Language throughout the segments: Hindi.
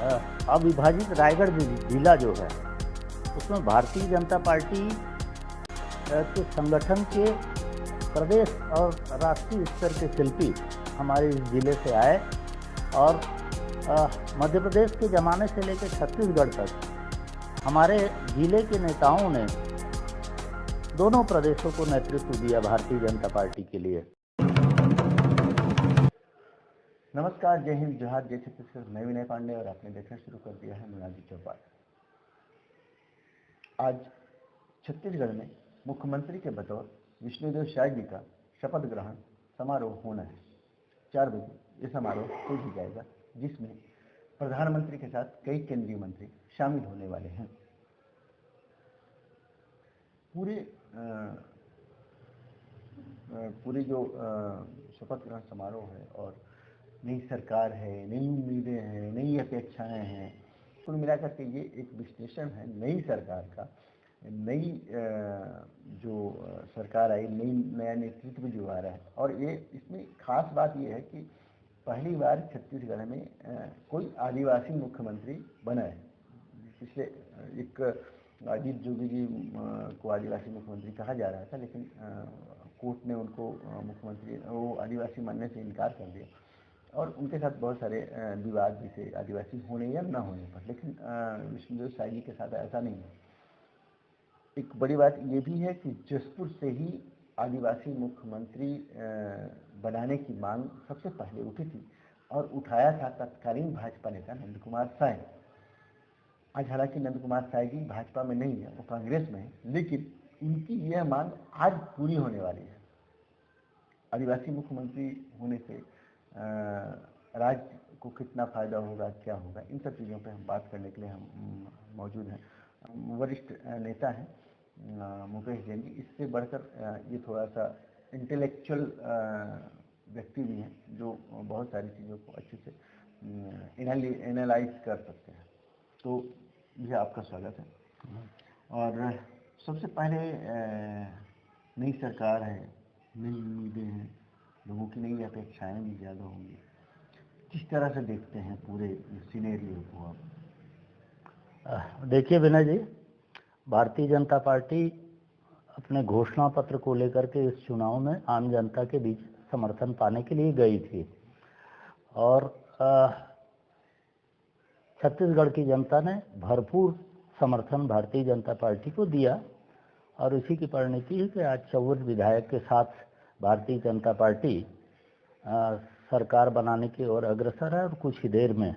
अविभाजित रायगढ़ जिला जो है उसमें भारतीय जनता पार्टी के संगठन के प्रदेश और राष्ट्रीय स्तर के शिल्पी हमारे इस जिले से आए और मध्य प्रदेश के ज़माने से लेकर छत्तीसगढ़ तक हमारे जिले के नेताओं ने दोनों प्रदेशों को नेतृत्व दिया भारतीय जनता पार्टी के लिए। नमस्कार, जय हिंद, जोहार, जय छत्तीसगढ़। मैं विनय पांडे और आपने देखना शुरू कर दिया है मुनादी चौपाल। आज छत्तीसगढ़ में मुख्यमंत्री के बतौर विष्णुदेव साय जी का शपथ ग्रहण समारोह होना है। 4 बजे ये समारोह शुरू हो जाएगा, जिसमें प्रधानमंत्री के साथ कई केंद्रीय मंत्री शामिल होने वाले हैं। पूरे जो शपथ ग्रहण समारोह है और नई सरकार है, नई उम्मीदें हैं, नई अपेक्षाएं हैं, कुल मिलाकर के ये एक विश्लेषण है नई सरकार का। नई जो सरकार आई, नया नेतृत्व जो आ रहा है, और ये इसमें खास बात ये है कि पहली बार छत्तीसगढ़ में कोई आदिवासी मुख्यमंत्री बना है। पिछले एक अजीत जोगी जी को आदिवासी मुख्यमंत्री कहा जा रहा था, लेकिन कोर्ट ने उनको मुख्यमंत्री वो आदिवासी मानने से इनकार कर दिया और उनके साथ बहुत सारे विवाद भी थे आदिवासी होने या न होने पर। लेकिन विष्णुदेव साय जी के साथ ऐसा नहीं है। एक बड़ी बात ये भी है कि जसपुर से ही आदिवासी मुख्यमंत्री बनाने की मांग सबसे पहले उठी थी और उठाया था तत्कालीन भाजपा नेता नंद कुमार साय। आज हालांकि नंद कुमार साय जी भाजपा में नहीं है, वो कांग्रेस में है, लेकिन उनकी यह मांग आज पूरी होने वाली है। आदिवासी मुख्यमंत्री होने से राज्य को कितना फायदा होगा, क्या होगा, इन सब चीज़ों पे हम बात करने के लिए हम मौजूद हैं। वरिष्ठ नेता हैं मुकेश जैन जी। इससे बढ़कर ये थोड़ा सा इंटेलेक्चुअल व्यक्ति भी हैं जो बहुत सारी चीज़ों को अच्छे से एनालाइज कर सकते हैं। तो यह आपका स्वागत है। और सबसे पहले नई सरकार है, नई उम्मीदें हैं, लोगों की नई अपेक्षाएं भी ज़्यादा होंगी। किस तरह से देखते हैं पूरे सिनेरियो को आप? देखिए विनय जी, भारतीय जनता पार्टी अपने घोषणा पत्र को लेकर के इस चुनाव में आम जनता के बीच समर्थन पाने के लिए गई थी और छत्तीसगढ़ की जनता ने भरपूर समर्थन भारतीय जनता पार्टी को दिया और इसी की परिणति है कि आज 24 विधायक के साथ भारतीय जनता पार्टी सरकार बनाने की ओर अग्रसर है और कुछ ही देर में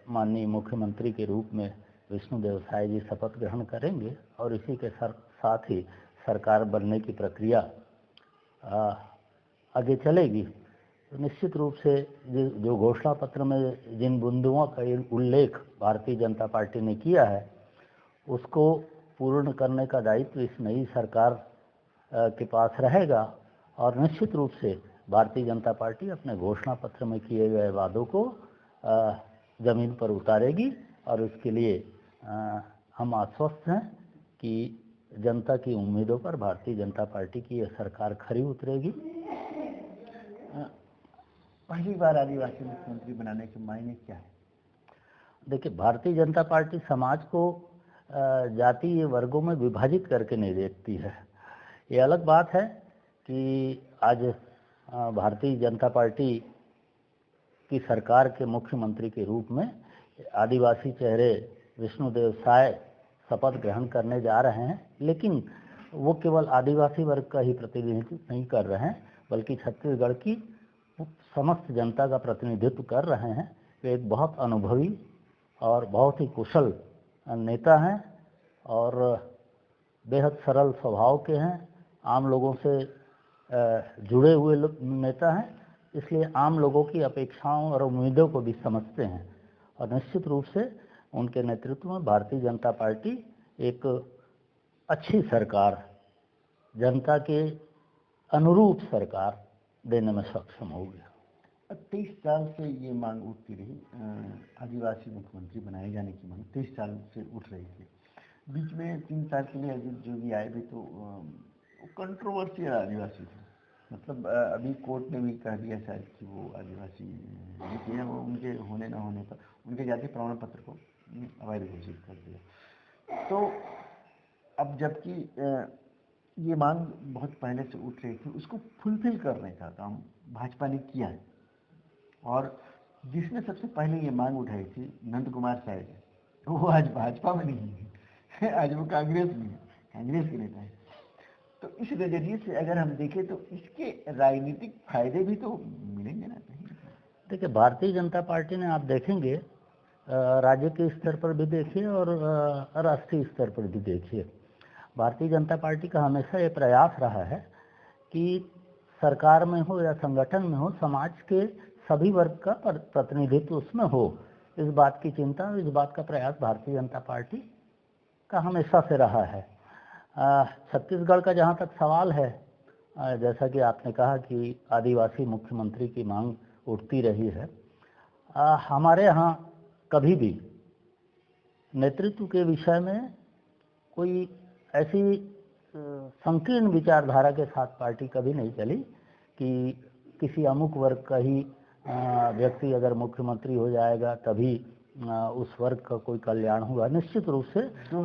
माननीय मुख्यमंत्री के रूप में विष्णुदेव साय जी शपथ ग्रहण करेंगे और इसी के साथ ही सरकार बनने की प्रक्रिया आगे चलेगी। तो निश्चित रूप से जो घोषणा पत्र में जिन बिंदुओं का उल्लेख भारतीय जनता पार्टी ने किया है उसको पूर्ण करने का दायित्व इस नई सरकार के पास रहेगा और निश्चित रूप से भारतीय जनता पार्टी अपने घोषणा पत्र में किए गए वादों को ज़मीन पर उतारेगी और इसके लिए हम आश्वस्त हैं कि जनता की उम्मीदों पर भारतीय जनता पार्टी की यह सरकार खरी उतरेगी। पहली बार आदिवासी मुख्यमंत्री बनाने के मायने क्या है? देखिए, भारतीय जनता पार्टी समाज को जातीय वर्गों में विभाजित करके नहीं देखती है। ये अलग बात है कि आज भारतीय जनता पार्टी की सरकार के मुख्यमंत्री के रूप में आदिवासी चेहरे विष्णुदेव साय शपथ ग्रहण करने जा रहे हैं, लेकिन वो केवल आदिवासी वर्ग का ही प्रतिनिधित्व नहीं कर रहे हैं बल्कि छत्तीसगढ़ की समस्त जनता का प्रतिनिधित्व कर रहे हैं। वे एक बहुत अनुभवी और बहुत ही कुशल नेता हैं और बेहद सरल स्वभाव के हैं, आम लोगों से जुड़े हुए नेता हैं, इसलिए आम लोगों की अपेक्षाओं और उम्मीदों को भी समझते हैं और निश्चित रूप से उनके नेतृत्व में भारतीय जनता पार्टी एक अच्छी सरकार, जनता के अनुरूप सरकार देने में सक्षम होगी। 23 साल से ये मांग उठती रही, आदिवासी मुख्यमंत्री बनाए जाने की मांग 23 साल से उठ रही थी। बीच में 3 साल के लिए अजीत जोगी आए भी तो कंट्रोवर्शियल आदिवासी थे। मतलब अभी कोर्ट ने भी कह दिया शायद कि वो आदिवासी नहीं है, वो उनके होने ना होने पर उनके जाति प्रमाण पत्र को अवैध घोषित कर दिया। तो अब जबकि ये मांग बहुत पहले से उठ रही थी, उसको फुलफिल करने का काम भाजपा ने किया है। और जिसने सबसे पहले ये मांग उठाई थी नंद कुमार साहब, वो आज भाजपा में नहीं है, आज वो कांग्रेस में है, कांग्रेस के नेता है। तो इस नजरिए से अगर हम देखें तो इसके राजनीतिक फायदे भी तो मिलेंगे ना कहीं। देखिए, भारतीय जनता पार्टी ने आप देखेंगे राज्य के स्तर पर भी देखिए और राष्ट्रीय स्तर पर भी देखिए, भारतीय जनता पार्टी का हमेशा ये प्रयास रहा है कि सरकार में हो या संगठन में हो, समाज के सभी वर्ग का प्रतिनिधित्व उसमें हो। इस बात की चिंता और इस बात का प्रयास भारतीय जनता पार्टी का हमेशा से रहा है। छत्तीसगढ़ का जहाँ तक सवाल है, जैसा कि आपने कहा कि आदिवासी मुख्यमंत्री की मांग उठती रही है, हमारे यहाँ कभी भी नेतृत्व के विषय में कोई ऐसी संकीर्ण विचारधारा के साथ पार्टी कभी नहीं चली कि किसी अमुक वर्ग का ही व्यक्ति अगर मुख्यमंत्री हो जाएगा तभी उस वर्ग का कोई कल्याण होगा। निश्चित रूप से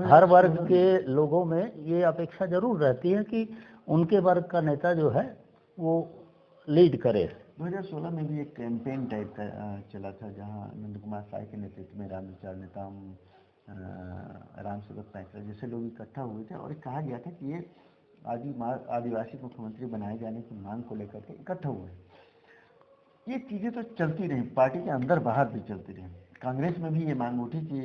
हर वर्ग के लोगों में ये अपेक्षा जरूर रहती है कि उनके वर्ग का नेता जो है वो लीड करे। 2016 में भी एक कैंपेन टाइप का चला था, जहां नंद कुमार साय के नेतृत्व में रामविचार नेताम, रामसेवक पैंसला जैसे लोग इकट्ठा हुए थे और कहा गया था कि ये आदिवासी मुख्यमंत्री बनाए जाने की मांग को लेकर के इकट्ठा हुए। ये चीजें तो चलती रही, पार्टी के अंदर बाहर भी चलती रही। कांग्रेस में भी ये मांग उठी कि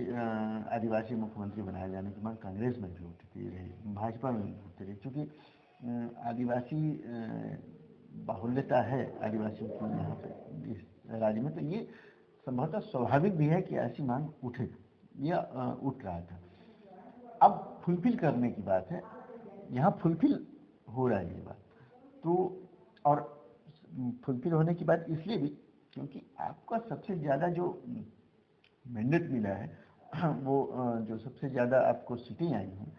आदिवासी मुख्यमंत्री बनाए जाने की मांग कांग्रेस में भी उठती रही, भाजपा में भी उठती रही। क्योंकि आदिवासी बाहुल्यता है आदिवासियों की यहाँ पे इस राज्य में, तो ये संभवतः स्वाभाविक भी है कि ऐसी मांग उठे या उठ रहा था। अब फुलफिल करने की बात है, यहाँ फुलफिल हो रहा है ये बात। तो और फुलफिल होने की बात इसलिए भी क्योंकि आपका सबसे ज़्यादा जो मैंडेट मिला है वो जो सबसे ज़्यादा आपको सीटें आई हैं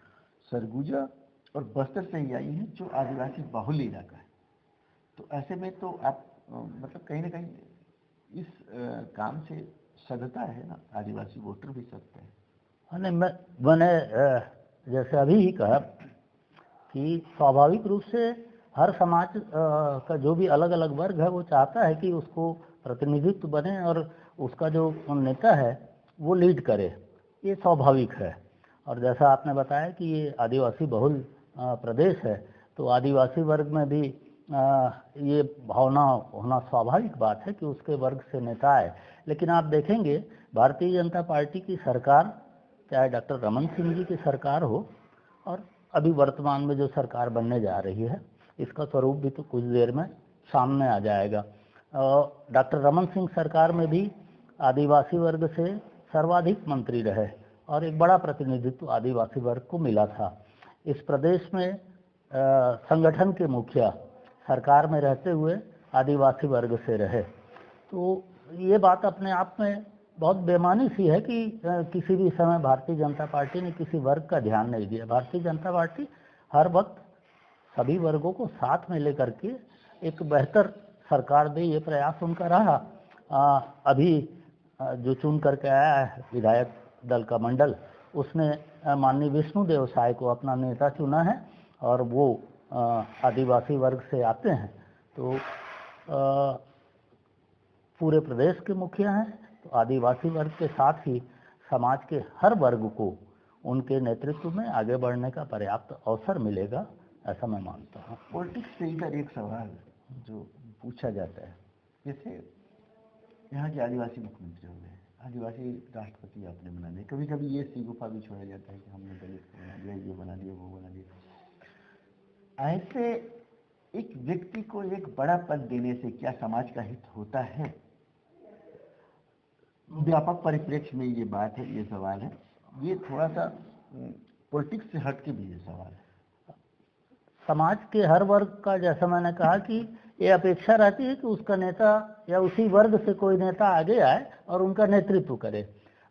सरगुजा और बस्तर से ही आई हैं, जो आदिवासी बाहुल्य इलाका है। तो ऐसे में तो आप मतलब कहीं ना कहीं इस काम से सदता है ना, आदिवासी वोटर भी सदता है। नहीं, मैंने जैसे अभी ही कहा कि स्वाभाविक रूप से हर समाज का जो भी अलग अलग वर्ग है वो चाहता है कि उसको प्रतिनिधित्व बने और उसका जो नेता है वो लीड करे, ये स्वाभाविक है। और जैसा आपने बताया कि ये आदिवासी बहुल प्रदेश है, तो आदिवासी वर्ग में भी ये भावना होना स्वाभाविक बात है कि उसके वर्ग से नेता आए। लेकिन आप देखेंगे भारतीय जनता पार्टी की सरकार, चाहे डॉक्टर रमन सिंह जी की सरकार हो और अभी वर्तमान में जो सरकार बनने जा रही है, इसका स्वरूप भी तो कुछ देर में सामने आ जाएगा। डॉक्टर रमन सिंह सरकार में भी आदिवासी वर्ग से सर्वाधिक मंत्री रहे और एक बड़ा प्रतिनिधित्व आदिवासी वर्ग को मिला था। इस प्रदेश में संगठन के मुखिया सरकार में रहते हुए आदिवासी वर्ग से रहे। तो ये बात अपने आप में बहुत बेमानी सी है कि किसी भी समय भारतीय जनता पार्टी ने किसी वर्ग का ध्यान नहीं दिया। भारतीय जनता पार्टी हर वक्त सभी वर्गों को साथ में लेकर के एक बेहतर सरकार दे, ये प्रयास उनका रहा। अभी जो चुन करके आया है विधायक दल का मंडल, उसने माननीय विष्णुदेव साय को अपना नेता चुना है और वो आदिवासी वर्ग से आते हैं। तो पूरे प्रदेश के मुखिया हैं, तो आदिवासी वर्ग के साथ ही समाज के हर वर्ग को उनके नेतृत्व में आगे बढ़ने का पर्याप्त अवसर मिलेगा, ऐसा मैं मानता हूँ। पॉलिटिक्स से इधर एक सवाल जो पूछा जाता है, जैसे यहाँ के आदिवासी मुख्यमंत्री हो गए, आदिवासी राष्ट्रपति आपने बना दिया, कभी कभी ये सिगुफा भी छोड़ा जाता है कि हमने दलित को बना दिया, ये बना दिया, वो बना दिया। ऐसे एक व्यक्ति को एक बड़ा पद देने से क्या समाज का हित होता है? व्यापक परिप्रेक्ष्य में ये बात है, ये सवाल है, ये थोड़ा सा पॉलिटिक्स से हट के भी ये सवाल है। समाज के हर वर्ग का, जैसा मैंने कहा कि ये अपेक्षा रहती है कि उसका नेता या उसी वर्ग से कोई नेता आगे आए और उनका नेतृत्व करे।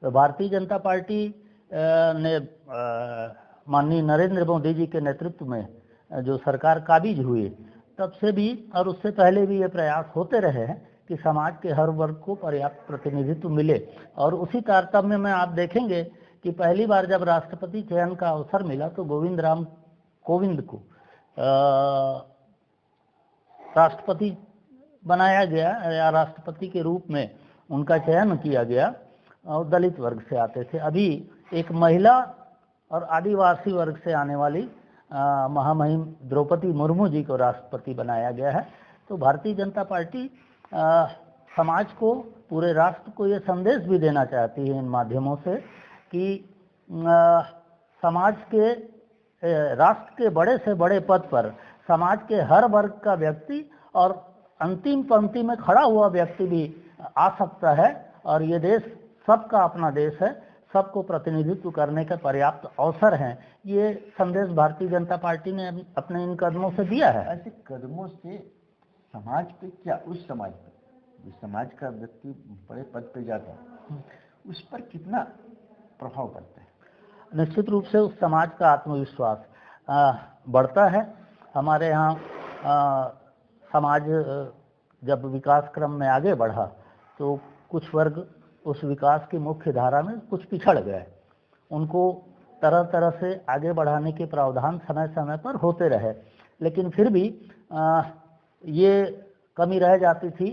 तो भारतीय जनता पार्टी ने माननीय नरेंद्र मोदी जी के नेतृत्व में जो सरकार काबिज हुई, तब से भी और उससे पहले भी ये प्रयास होते रहे हैं कि समाज के हर वर्ग को पर्याप्त प्रतिनिधित्व मिले। और उसी तारतम्य में आप देखेंगे कि पहली बार जब राष्ट्रपति चयन का अवसर मिला तो गोविंद राम कोविंद को राष्ट्रपति बनाया गया या राष्ट्रपति के रूप में उनका चयन किया गया, और दलित वर्ग से आते थे। अभी एक महिला और आदिवासी वर्ग से आने वाली महामहिम द्रौपदी मुर्मू जी को राष्ट्रपति बनाया गया है। तो भारतीय जनता पार्टी समाज को, पूरे राष्ट्र को ये संदेश भी देना चाहती है इन माध्यमों से कि समाज के, राष्ट्र के बड़े से बड़े पद पर समाज के हर वर्ग का व्यक्ति और अंतिम पंक्ति में खड़ा हुआ व्यक्ति भी आ सकता है, और ये देश सबका अपना देश है, सबको प्रतिनिधित्व करने का पर्याप्त अवसर है। ये संदेश भारतीय जनता पार्टी ने अपने इन कदमों से दिया है। ऐसे कदमों से समाज पे, क्या उस समाज पे, जिस समाज का व्यक्ति बड़े पद पे जाता है, उस पर कितना प्रभाव पड़ता है? निश्चित रूप से उस समाज का आत्मविश्वास बढ़ता है। हमारे यहाँ समाज जब विकास क्रम में आगे बढ़ा तो कुछ वर्ग उस विकास की मुख्य धारा में कुछ पिछड़ गए। उनको तरह तरह से आगे बढ़ाने के प्रावधान समय समय पर होते रहे, लेकिन फिर भी ये कमी रह जाती थी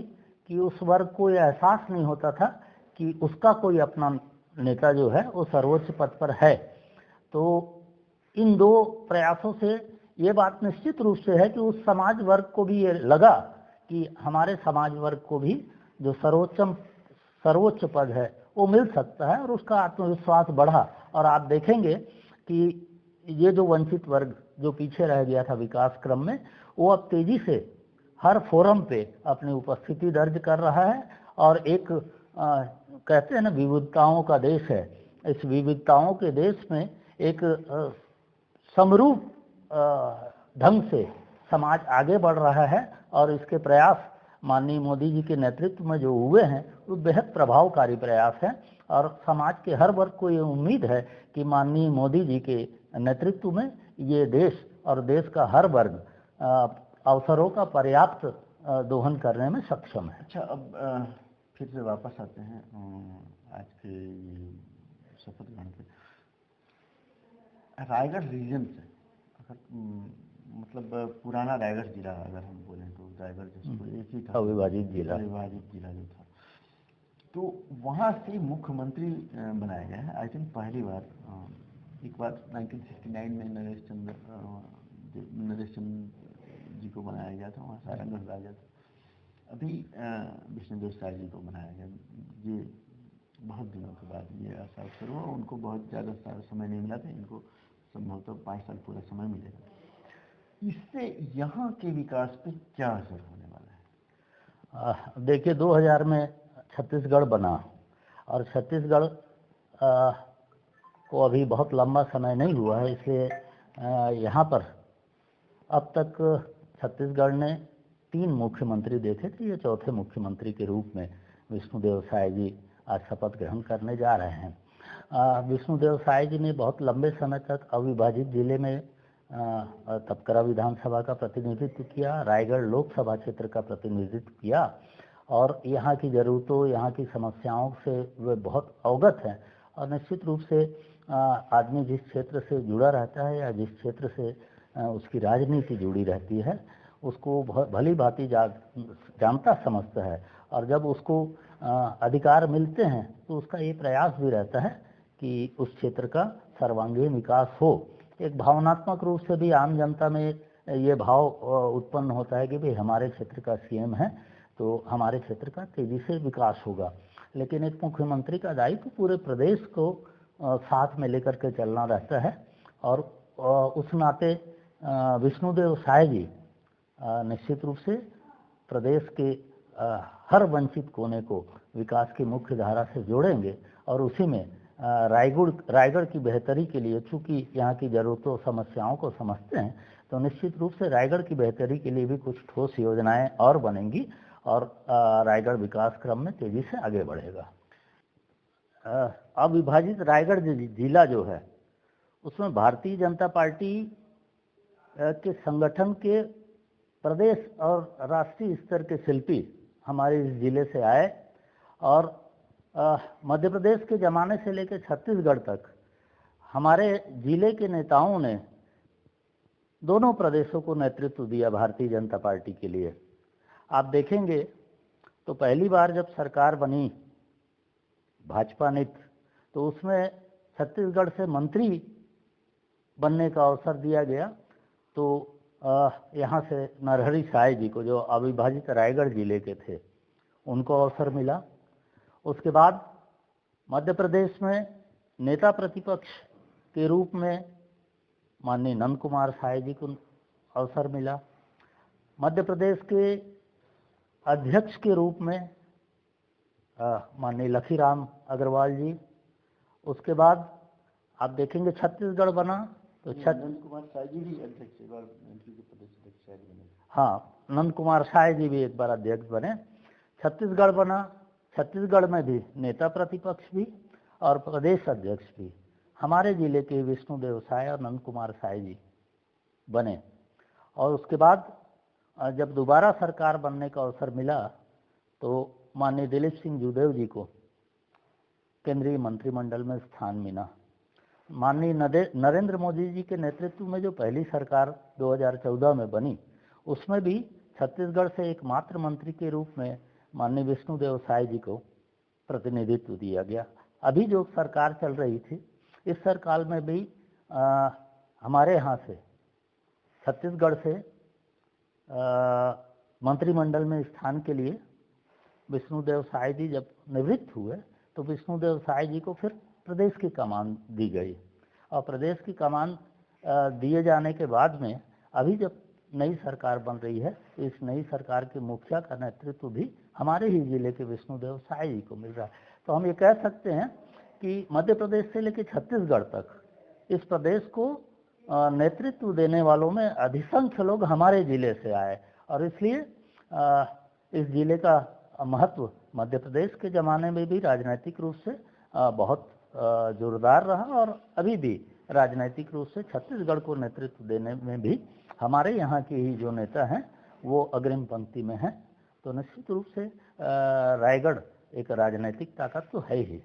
कि उस वर्ग को यह एहसास नहीं होता था कि उसका कोई अपना नेता जो है वो सर्वोच्च पद पर है। तो इन दो प्रयासों से ये बात निश्चित रूप से है कि उस समाज वर्ग को भी ये लगा कि हमारे समाज वर्ग को भी जो सर्वोच्च पद है वो मिल सकता है, और उसका आत्मविश्वास बढ़ा। और आप देखेंगे कि ये जो वंचित वर्ग जो पीछे रह गया था विकास क्रम में, वो अब तेजी से हर फोरम पे अपनी उपस्थिति दर्ज कर रहा है। और एक कहते हैं ना, विविधताओं का देश है। इस विविधताओं के देश में एक समरूप ढंग से समाज आगे बढ़ रहा है, और इसके प्रयास माननीय मोदी जी के नेतृत्व में जो हुए हैं वो बेहद प्रभावकारी प्रयास हैं। और समाज के हर वर्ग को ये उम्मीद है कि माननीय मोदी जी के नेतृत्व में ये देश और देश का हर वर्ग अवसरों का पर्याप्त दोहन करने में सक्षम है। अच्छा, अब फिर से वापस आते हैं आज के शपथ ग्रहण पे। रायगढ़ रीजन से, अगर मतलब पुराना रायगढ़ जिला अगर हम बोलें तो रायगढ़ जिसको एक ही था, अविभाजित जिला जो था, तो वहाँ से मुख्यमंत्री बनाया गया है। आई थिंक पहली बार, एक बार 1969 में नरेश चंद्र जी को बनाया गया था, वहाँ सारंगढ़ राजा था। अभी विष्णुदेव साय जी को बनाया गया। ये बहुत दिनों के बाद ये ऐसा अवसर हुआ। उनको बहुत ज़्यादा समय नहीं मिला था, इनको संभवतः 5 साल पूरा समय मिलेगा। इससे यहाँ के विकास पे क्या असर होने वाला है? देखिए, 2000 में छत्तीसगढ़ बना, और छत्तीसगढ़ को अभी बहुत लंबा समय नहीं हुआ है, इसलिए यहाँ पर अब तक छत्तीसगढ़ ने 3 मुख्यमंत्री देखे थे। ये चौथे मुख्यमंत्री के रूप में विष्णुदेव साय जी आज शपथ ग्रहण करने जा रहे हैं। विष्णुदेव साय जी ने बहुत लंबे समय तक अविभाजित जिले में तपकरा विधानसभा का प्रतिनिधित्व किया, रायगढ़ लोकसभा क्षेत्र का प्रतिनिधित्व किया, और यहाँ की ज़रूरतों, यहाँ की समस्याओं से वे बहुत अवगत हैं। और निश्चित रूप से आदमी जिस क्षेत्र से जुड़ा रहता है या जिस क्षेत्र से उसकी राजनीति जुड़ी रहती है, उसको भली भांति जानता समझता है। और जब उसको अधिकार मिलते हैं तो उसका ये प्रयास भी रहता है कि उस क्षेत्र का सर्वांगीण विकास हो। एक भावनात्मक रूप से भी आम जनता में ये भाव उत्पन्न होता है कि भाई हमारे क्षेत्र का सीएम है तो हमारे क्षेत्र का तेजी से विकास होगा। लेकिन एक मुख्यमंत्री का दायित्व पूरे प्रदेश को साथ में लेकर के चलना रहता है, और उस नाते विष्णुदेव साय जी निश्चित रूप से प्रदेश के हर वंचित कोने को विकास की मुख्य धारा से जोड़ेंगे, और उसी में रायगढ़ की बेहतरी के लिए, चूंकि यहाँ की ज़रूरतों समस्याओं को समझते हैं, तो निश्चित रूप से रायगढ़ की बेहतरी के लिए भी कुछ ठोस योजनाएं और बनेंगी, और रायगढ़ विकास क्रम में तेजी से आगे बढ़ेगा। अविभाजित रायगढ़ जिला जो है, उसमें भारतीय जनता पार्टी के संगठन के प्रदेश और राष्ट्रीय स्तर के शिल्पी हमारे इस जिले से आए और मध्य प्रदेश के ज़माने से लेकर छत्तीसगढ़ तक हमारे जिले के नेताओं ने दोनों प्रदेशों को नेतृत्व दिया भारतीय जनता पार्टी के लिए। आप देखेंगे तो पहली बार जब सरकार बनी भाजपा नित, तो उसमें छत्तीसगढ़ से मंत्री बनने का अवसर दिया गया। तो यहाँ से नरहरि साय जी को, जो अविभाजित रायगढ़ जिले के थे, उनको अवसर मिला। उसके बाद मध्य प्रदेश में नेता प्रतिपक्ष के रूप में माननीय नंद कुमार साय जी को अवसर मिला। मध्य प्रदेश के अध्यक्ष के रूप में माननीय लखीराम अग्रवाल जी। उसके बाद आप देखेंगे छत्तीसगढ़ बना तो नंद कुमार साय जी भी अध्यक्ष, एक बार एमपी के प्रदेश अध्यक्ष शायद बने। हाँ, नंद कुमार साय जी भी एक बार अध्यक्ष बने। छत्तीसगढ़ बना, छत्तीसगढ़ में भी नेता प्रतिपक्ष भी और प्रदेश अध्यक्ष भी हमारे जिले के विष्णुदेव साय और नंद कुमार साय जी बने। और उसके बाद जब दोबारा सरकार बनने का अवसर मिला तो माननीय दिलीप सिंह जूदेव जी को केंद्रीय मंत्रिमंडल में स्थान मिला। माननीय नरेंद्र मोदी जी के नेतृत्व में जो पहली सरकार 2014 में बनी, उसमें भी छत्तीसगढ़ से एकमात्र मंत्री के रूप में माननीय विष्णुदेव साय जी को प्रतिनिधित्व दिया गया। अभी जो सरकार चल रही थी, इस सरकार में भी हमारे यहाँ से छत्तीसगढ़ से मंत्रिमंडल में स्थान के लिए विष्णुदेव साय जी जब निवृत्त हुए तो विष्णुदेव साय जी को फिर प्रदेश की कमान दी गई। और प्रदेश की कमान दिए जाने के बाद में अभी जब नई सरकार बन रही है, इस नई सरकार के मुखिया का नेतृत्व भी हमारे ही जिले के विष्णुदेव साय जी को मिल रहा है। तो हम ये कह सकते हैं कि मध्य प्रदेश से लेकर छत्तीसगढ़ तक इस प्रदेश को नेतृत्व देने वालों में अधिसंख्य लोग हमारे जिले से आए, और इसलिए इस जिले का महत्व मध्य प्रदेश के ज़माने में भी राजनीतिक रूप से बहुत जोरदार रहा, और अभी भी राजनीतिक रूप से छत्तीसगढ़ को नेतृत्व देने में भी हमारे यहाँ के ही जो नेता हैं वो अग्रिम पंक्ति में हैं। तो निश्चित रूप से रायगढ़ एक राजनीतिक ताकत तो है ही।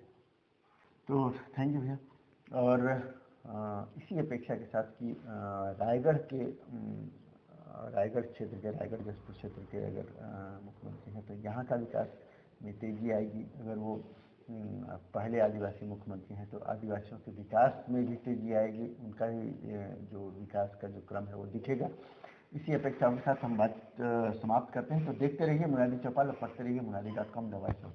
तो थैंक यू भैया। और इसी अपेक्षा के साथ कि रायगढ़ क्षेत्र के, रायगढ़ जसपुर क्षेत्र के अगर मुख्यमंत्री हैं तो यहाँ का विकास में तेजी आएगी। अगर वो पहले आदिवासी मुख्यमंत्री हैं तो आदिवासियों के विकास में भी तेजी आएगी, उनका ही जो विकास का जो क्रम है वो दिखेगा। इसी अपेक्षा के साथ हम बात समाप्त करते हैं। तो देखते रहिए मुनादी चौपाल और पढ़ते रहिए मुनादी.com, द वॉइस ऑफ